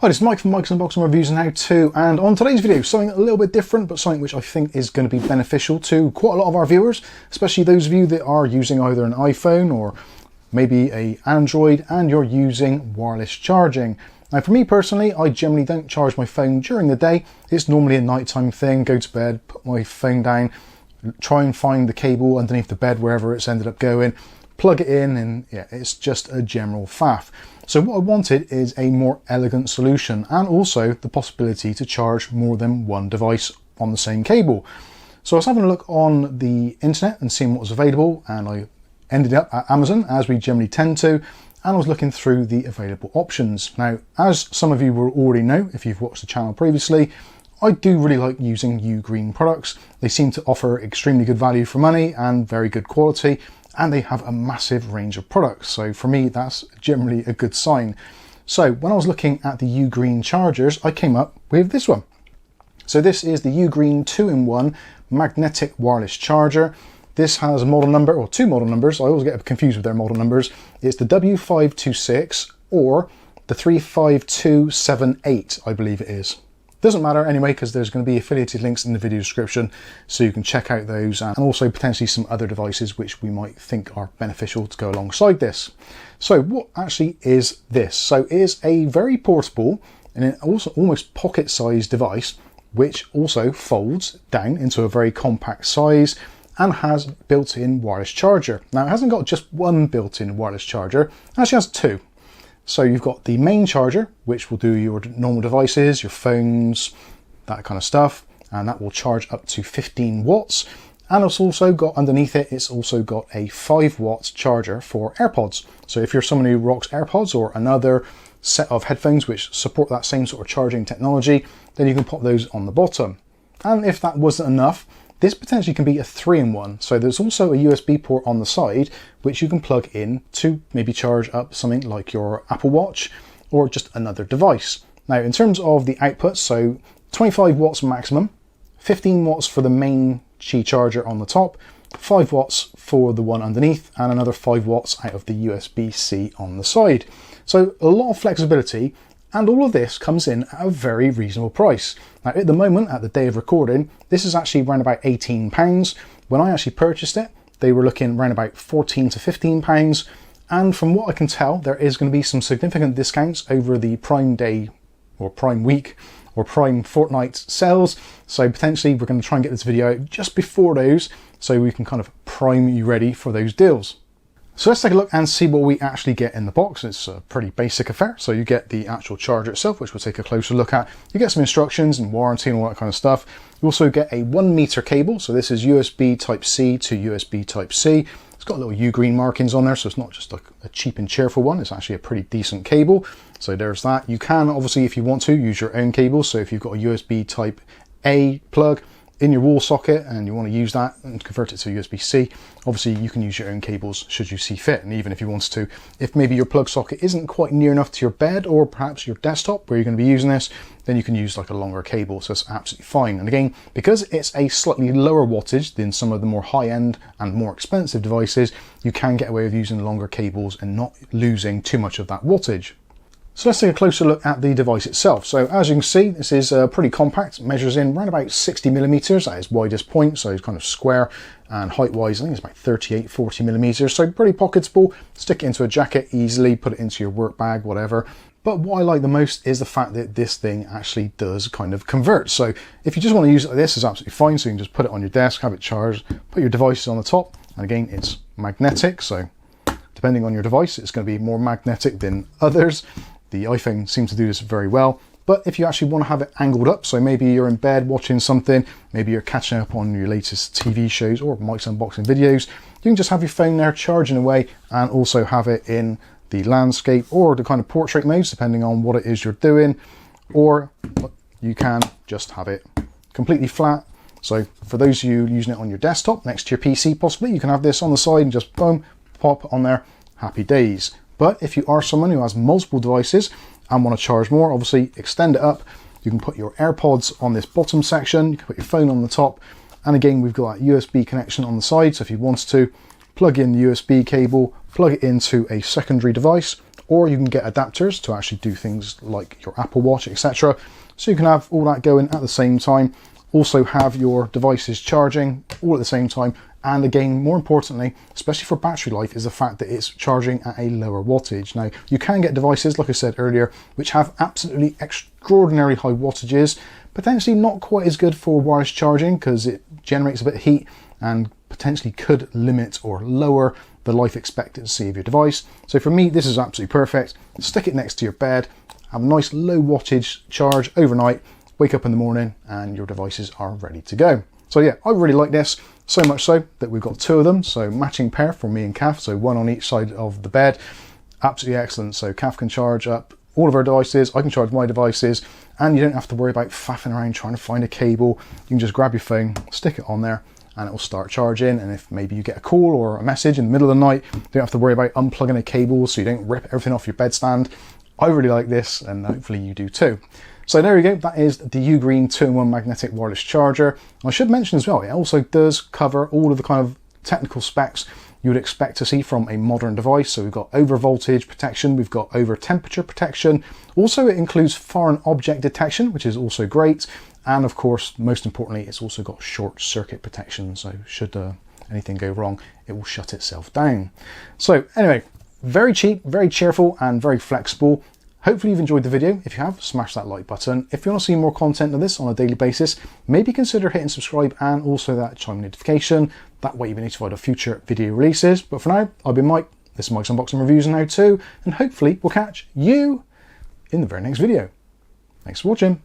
Hi, this is Mike from Mike's Unboxing Reviews and How To, and on today's video, something a little bit different, but something which I think is going to be beneficial to quite a lot of our viewers, especially those of you that are using either an iPhone or maybe an Android and you're using wireless charging. Now for me personally, I generally don't charge my phone during the day. It's normally a nighttime thing, go to bed, put my phone down, try and find the cable underneath the bed wherever it's ended up going, plug it in, and yeah, it's just a general faff. So what I wanted is a more elegant solution and also the possibility to charge more than one device on the same cable. So I was having a look on the internet and seeing what was available, and I ended up at Amazon, as we generally tend to, and I was looking through the available options. Now, as some of you will already know if you've watched the channel previously, I do really like using Ugreen products. They seem to offer extremely good value for money and very good quality, and they have a massive range of products. So for me, that's generally a good sign. So when I was looking at the Ugreen chargers, I came up with this one. So this is the Ugreen 2-in-1 magnetic wireless charger. This has a model number, or two model numbers. I always get confused with their model numbers. It's the W526 or the 35278, I believe it is. Doesn't matter anyway, because there's going to be affiliated links in the video description, so you can check out those, and also potentially some other devices which we might think are beneficial to go alongside this. So what actually is this? So it is a very portable and also almost pocket-sized device, which also folds down into a very compact size and has built-in wireless charger. Now it hasn't got just one built-in wireless charger, it actually has two. So you've got the main charger, which will do your normal devices, your phones, that kind of stuff, and that will charge up to 15 watts. And it's also got underneath it, it's also got a 5-watt charger for AirPods. So if you're someone who rocks AirPods or another set of headphones which support that same sort of charging technology, then you can pop those on the bottom. And if that wasn't enough, this potentially can be a 3-in-1. So there's also a USB port on the side, which you can plug in to maybe charge up something like your Apple Watch or just another device. Now, in terms of the outputs, so 25 watts maximum, 15 watts for the main Qi charger on the top, 5 watts for the one underneath, and another 5 watts out of the USB-C on the side. So a lot of flexibility. And all of this comes in at a very reasonable price. Now at the moment, at the day of recording, this is actually around about £18. When I actually purchased it, they were looking around about £14 to £15. And from what I can tell, there is going to be some significant discounts over the Prime Day or Prime Week or Prime Fortnight sales. So potentially we're going to try and get this video out just before those, so we can kind of prime you ready for those deals. So let's take a look and see what we actually get in the box. It's a pretty basic affair. So you get the actual charger itself, which we'll take a closer look at. You get some instructions and warranty and all that kind of stuff. You also get a 1-meter cable. So this is USB Type-C to USB Type-C. It's got little Ugreen markings on there, so it's not just like a cheap and cheerful one. It's actually a pretty decent cable. So there's that. You can obviously, if you want to, use your own cable. So if you've got a USB Type-A plug in your wall socket and you want to use that and convert it to USB-C, obviously you can use your own cables should you see fit. And even if you wanted to, if maybe your plug socket isn't quite near enough to your bed or perhaps your desktop where you're going to be using this, then you can use like a longer cable, so it's absolutely fine. And again, because it's a slightly lower wattage than some of the more high-end and more expensive devices, you can get away with using longer cables and not losing too much of that wattage. So let's take a closer look at the device itself. So as you can see, this is pretty compact. It measures in around about 60 millimeters at its widest point. So it's kind of square, and height wise, I think it's about 38, 40 millimeters. So pretty pocketable. Stick it into a jacket easily, put it into your work bag, whatever. But what I like the most is the fact that this thing actually does kind of convert. So if you just want to use it like this, it's absolutely fine. So you can just put it on your desk, have it charged, put your devices on the top. And again, it's magnetic. So depending on your device, it's going to be more magnetic than others. The iPhone seems to do this very well, but if you actually want to have it angled up, so maybe you're in bed watching something, maybe you're catching up on your latest TV shows or Mike's unboxing videos, you can just have your phone there charging away and also have it in the landscape or the kind of portrait modes, depending on what it is you're doing, or you can just have it completely flat. So for those of you using it on your desktop next to your PC possibly, you can have this on the side and just boom, pop on there, happy days. But if you are someone who has multiple devices and want to charge more, obviously extend it up. You can put your AirPods on this bottom section, you can put your phone on the top, and again we've got that USB connection on the side, so if you want to plug in the USB cable, plug it into a secondary device, or you can get adapters to actually do things like your Apple Watch, etc. So you can have all that going at the same time, also have your devices charging all at the same time, and again, more importantly, especially for battery life, is the fact that it's charging at a lower wattage. Now, you can get devices, like I said earlier, which have absolutely extraordinary high wattages, potentially not quite as good for wireless charging because it generates a bit of heat and potentially could limit or lower the life expectancy of your device. So for me, this is absolutely perfect. Stick it next to your bed, have a nice low wattage charge overnight, wake up in the morning and your devices are ready to go. So yeah, I really like this, so much so that we've got two of them, so matching pair for me and Kath, so one on each side of the bed. Absolutely excellent. So Kath can charge up all of our devices, I can charge my devices, and you don't have to worry about faffing around trying to find a cable. You can just grab your phone, stick it on there, and it will start charging. And if maybe you get a call or a message in the middle of the night, you don't have to worry about unplugging a cable so you don't rip everything off your bedstand. I really like this, and hopefully you do too. So there we go, that is the Ugreen 2-in-1 magnetic wireless charger. I should mention as well, it also does cover all of the kind of technical specs you would expect to see from a modern device. So we've got over voltage protection, we've got over temperature protection. Also, it includes foreign object detection, which is also great. And of course, most importantly, it's also got short circuit protection. So should anything go wrong, it will shut itself down. So anyway, very cheap, very cheerful, and very flexible. Hopefully you've enjoyed the video. If you have, smash that like button. If you want to see more content of this on a daily basis, maybe consider hitting subscribe and also that chime notification. That way you'll be notified of future video releases. But for now, I've been Mike. This is Mike's Unboxing Reviews and How To, and hopefully we'll catch you in the very next video. Thanks for watching.